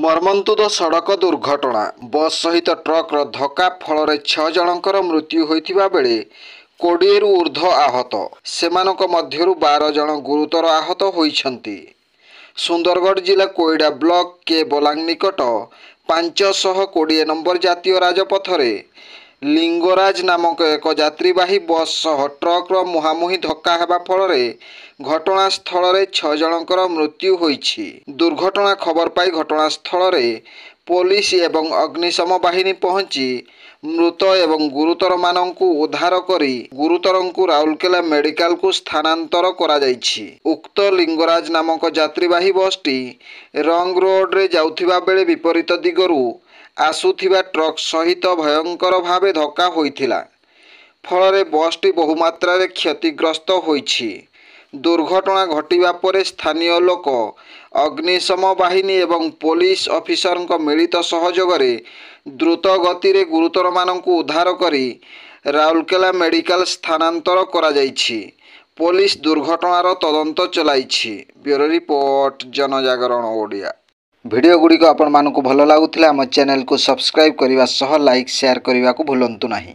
मर्मन्तुद सड़क दुर्घटना बस सहित ट्रक्र धक्का फल 6 जनकर मृत्यु होइथिबा बेले 20 रु ऊर्ध्व आहत सेमानक मध्यरु 12 जन गुरुतर आहत होइछन्ति। सुंदरगढ़ जिला कोईडा ब्लॉक के बोलांग निकट 520 नंबर जातीय राजपथरे लिंगराज नामक एक यात्रीवाही बस सह ट्रक्र मुहांमुही धक्का हेबा फलरे घटनास्थल 6 जनकर मृत्यु होइछि। दुर्घटना खबर पाई घटनास्थल पुलिस एवं अग्निशम बाहिनी पहुंची मृत एवं गुरुतर मानंकु उद्धार करी गुरुतरंकु राउरकेला मेडिकल को स्थानांतर करा जाइछि। उक्त लिंगराज नामक यात्रीवाही बसटी रंग रोड रे जाउथिबा बेले विपरीत दिगरु आसुथिबा ट्रक सहित भयंकर भावे धक्का होइथिला फलरे बसटी बहुमात्रा रे क्षतिग्रस्त होइछि। दुर्घटना घटिबा परे स्थानीय लोक अग्निशम बाहिनी एवं पुलिस ऑफिसरक मिलित सहयोग द्रुत गति रे गुरुतर मानंकु उद्धार करी राउरकेला मेडिकल स्थानांतर करा जाइछि। पुलिस दुर्घटनार तदंत चलाइछि। ब्यूरो रिपोर्ट जनजागरण ओडिया। वीडियो गुड़िक आपण मानकु भल लागुथिला हम चैनल को सब्सक्राइब करिवा सह लाइक शेयर करिवा को भूलंतु नाही।